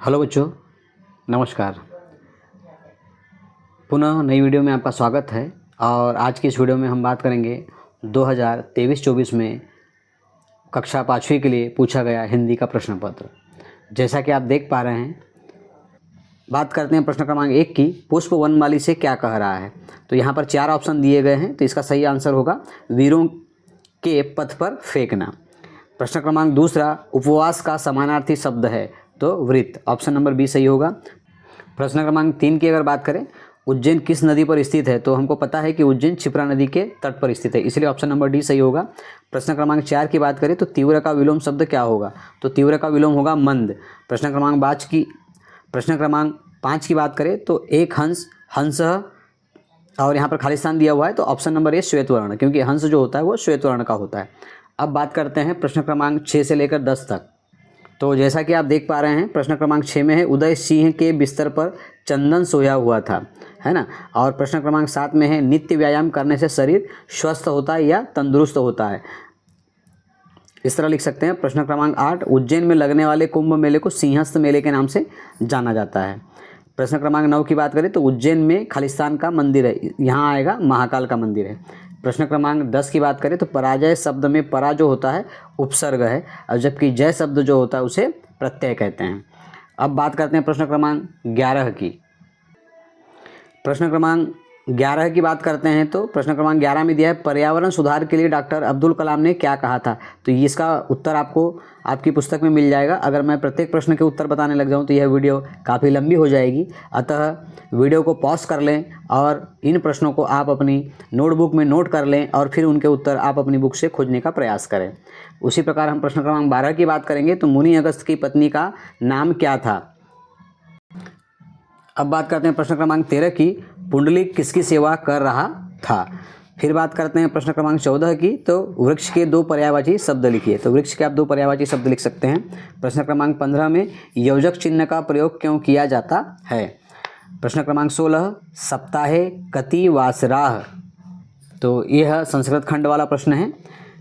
Hello बच्चों, नमस्कार। पुनः नई वीडियो में आपका स्वागत है। और आज की इस वीडियो में हम बात करेंगे 2023-24 में कक्षा 5वीं के लिए पूछा गया हिंदी का प्रश्न पत्र। जैसा कि आप देख पा रहे हैं, बात करते हैं प्रश्न क्रमांक 1 की। पुष्प वनमाली से क्या कह रहा है? तो यहाँ पर 4 ऑप्शन दिए गए हैं, तो इसका सही आंसर होगा वीरों के पथ पर फेंकना। प्रश्न क्रमांक 2, उपवास का समानार्थी शब्द है तो वृत्त। ऑप्शन नंबर बी सही होगा। प्रश्न क्रमांक 3 की अगर बात करें, उज्जैन किस नदी पर स्थित है? तो हमको पता है कि उज्जैन क्षिप्रा नदी के तट पर स्थित है, इसलिए ऑप्शन नंबर डी सही होगा। प्रश्न क्रमांक 4 की बात करें तो तीव्र का विलोम शब्द क्या होगा? तो तीव्र का विलोम होगा मंद। प्रश्न क्रमांक 5 की बात करें तो एक हंस, हंस, और यहाँ पर खाली स्थान दिया हुआ है, तो ऑप्शन नंबर ए श्वेत वर्ण, क्योंकि हंस जो होता है वो श्वेत वर्ण का होता है। अब बात करते हैं प्रश्न क्रमांक 6 से लेकर 10 तक। तो जैसा कि आप देख पा रहे हैं, प्रश्न क्रमांक 6 में है उदय सिंह के बिस्तर पर चंदन सोया हुआ था, है ना। और प्रश्न क्रमांक 7 में है नित्य व्यायाम करने से शरीर स्वस्थ होता है या तंदुरुस्त होता है। इस तरह लिख सकते हैं। प्रश्न क्रमांक 8, उज्जैन में लगने वाले कुंभ मेले को सिंहस्थ मेले के नाम से जाना जाता है। प्रश्न क्रमांक 9 की बात करें तो उज्जैन में खालिस्तान का मंदिर है, यहाँ आएगा महाकाल का मंदिर है। प्रश्न क्रमांक 10 की बात करें तो पराजय शब्द में परा जो होता है उपसर्ग है, और जबकि जय शब्द जो होता है उसे प्रत्यय कहते हैं। अब बात करते हैं प्रश्न क्रमांक 11 की। प्रश्न क्रमांक 11 की बात करते हैं तो प्रश्न क्रमांक 11 में दिया है पर्यावरण सुधार के लिए डॉक्टर अब्दुल कलाम ने क्या कहा था? तो इसका उत्तर आपको आपकी पुस्तक में मिल जाएगा। अगर मैं प्रत्येक प्रश्न के उत्तर बताने लग जाऊं तो यह वीडियो काफ़ी लंबी हो जाएगी, अतः वीडियो को पॉज कर लें और इन प्रश्नों को आप अपनी नोटबुक में नोट कर लें और फिर उनके उत्तर आप अपनी बुक से खोजने का प्रयास करें। उसी प्रकार हम प्रश्न क्रमांक 12 की बात करेंगे तो मुनि अगस्त की पत्नी का नाम क्या था? अब बात करते हैं प्रश्न क्रमांक 13 की, पुंडलिक किसकी सेवा कर रहा था? फिर बात करते हैं प्रश्न क्रमांक 14 की, तो वृक्ष के 2 पर्यायवाची शब्द लिखिए। तो वृक्ष के आप 2 पर्यायवाची शब्द लिख सकते हैं। प्रश्न क्रमांक 15 में योजक चिन्ह का प्रयोग क्यों किया जाता है? प्रश्न क्रमांक 16, सप्ताहे कति वासराह। तो यह संस्कृत खंड वाला प्रश्न है।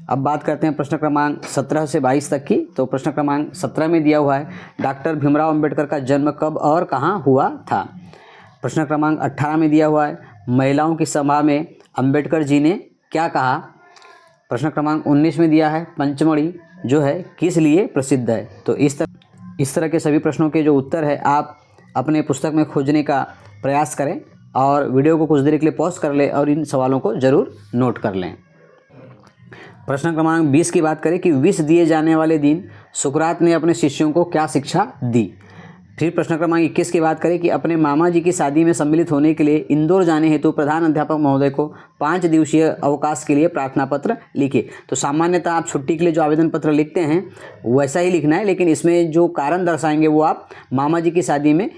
अब बात करते हैं प्रश्न क्रमांक 17 से 22 तक की। तो प्रश्न क्रमांक 17 में दिया हुआ है डॉक्टर भीमराव अंबेडकर का जन्म कब और कहाँ हुआ था? प्रश्न क्रमांक 18 में दिया हुआ है महिलाओं की सभा में अंबेडकर जी ने क्या कहा? प्रश्न क्रमांक 19 में दिया है पंचमढ़ी जो है किस लिए प्रसिद्ध है? तो इस तरह के सभी प्रश्नों के जो उत्तर है आप अपने पुस्तक में खोजने का प्रयास करें और वीडियो को कुछ देर के लिए पॉज कर लें और इन सवालों को ज़रूर नोट कर लें। प्रश्न क्रमांक 20 की बात करें कि विष दिए जाने वाले दिन सुकरात ने अपने शिष्यों को क्या शिक्षा दी? फिर प्रश्न क्रमांक 21 की बात करें कि अपने मामा जी की शादी में सम्मिलित होने के लिए इंदौर जाने हेतु प्रधान अध्यापक महोदय को 5 दिवसीय अवकाश के लिए प्रार्थना पत्र लिखे। तो सामान्यतः आप छुट्टी के लिए जो आवेदन पत्र लिखते हैं वैसा ही लिखना है, लेकिन इसमें जो कारण दर्शाएंगे वो आप मामा जी की शादी में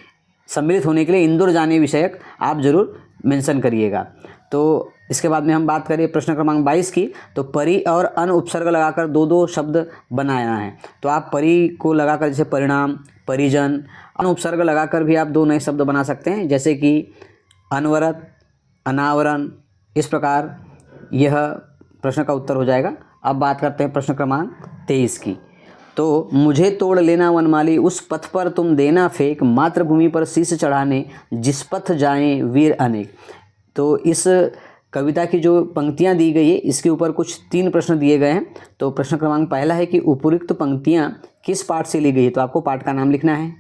सम्मिलित होने के लिए इंदौर जाने विषयक आप जरूर मेंशन करिएगा। तो इसके बाद में हम बात करें प्रश्न क्रमांक 22 की, तो परि और अन उपसर्ग लगाकर 2 शब्द बनाना है। तो आप परि को लगाकर जैसे परिणाम, परिजन, अन उपसर्ग लगाकर भी आप 2 नए शब्द बना सकते हैं, जैसे कि अनवरत, अनावरण। इस प्रकार यह प्रश्न का उत्तर हो जाएगा। अब बात करते हैं प्रश्न क्रमांक 23 की। तो मुझे तोड़ लेना वनमाली, उस पथ पर तुम देना फेंक, मातृभूमि पर शीश चढ़ाने जिस पथ जाएं वीर अनेक। तो इस कविता की जो पंक्तियां दी गई है इसके ऊपर कुछ 3 प्रश्न दिए गए हैं। तो प्रश्न क्रमांक पहला है कि उपयुक्त पंक्तियां किस पाठ से ली गई है? तो आपको पाठ का नाम लिखना है।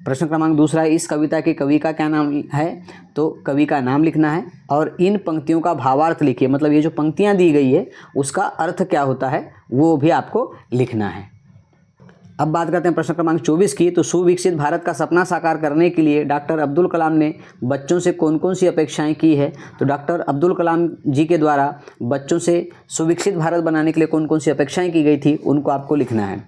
प्रश्न क्रमांक 2 है इस कविता के कवि का क्या नाम है? तो कवि का नाम लिखना है और इन पंक्तियों का भावार्थ लिखिए, मतलब ये जो पंक्तियां दी गई है उसका अर्थ क्या होता है वो भी आपको लिखना है। अब बात करते हैं प्रश्न क्रमांक 24 की। तो सुविकसित भारत का सपना साकार करने के लिए डॉक्टर अब्दुल कलाम ने बच्चों से कौन कौन सी अपेक्षाएं की है? तो डॉक्टर अब्दुल कलाम जी के द्वारा बच्चों से सुविकसित भारत बनाने के लिए कौन कौन सी अपेक्षाएं की गई थी उनको आपको लिखना है।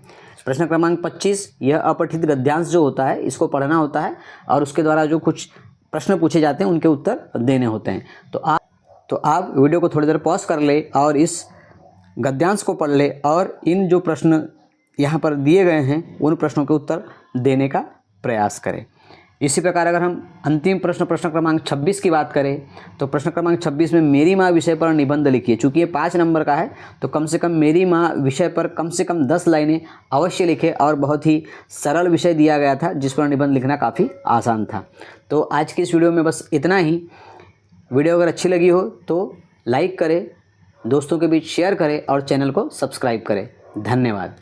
प्रश्न क्रमांक 25, यह अपठित गद्यांश जो होता है इसको पढ़ना होता है और उसके द्वारा जो कुछ प्रश्न पूछे जाते हैं उनके उत्तर देने होते हैं। तो आप वीडियो को थोड़ी देर पॉज कर ले और इस गद्यांश को पढ़ ले और इन जो प्रश्न यहाँ पर दिए गए हैं उन प्रश्नों के उत्तर देने का प्रयास करें। इसी प्रकार अगर हम अंतिम प्रश्न क्रमांक 26 की बात करें तो प्रश्न क्रमांक 26 में मेरी माँ विषय पर निबंध लिखिए। चूँकि ये 5 नंबर का है तो कम से कम मेरी माँ विषय पर कम से कम 10 लाइनें अवश्य लिखे और बहुत ही सरल विषय दिया गया था जिस पर निबंध लिखना काफ़ी आसान था। तो आज की इस वीडियो में बस इतना ही। वीडियो अगर अच्छी लगी हो तो लाइक करें, दोस्तों के बीच शेयर करें और चैनल को सब्सक्राइब करें। धन्यवाद।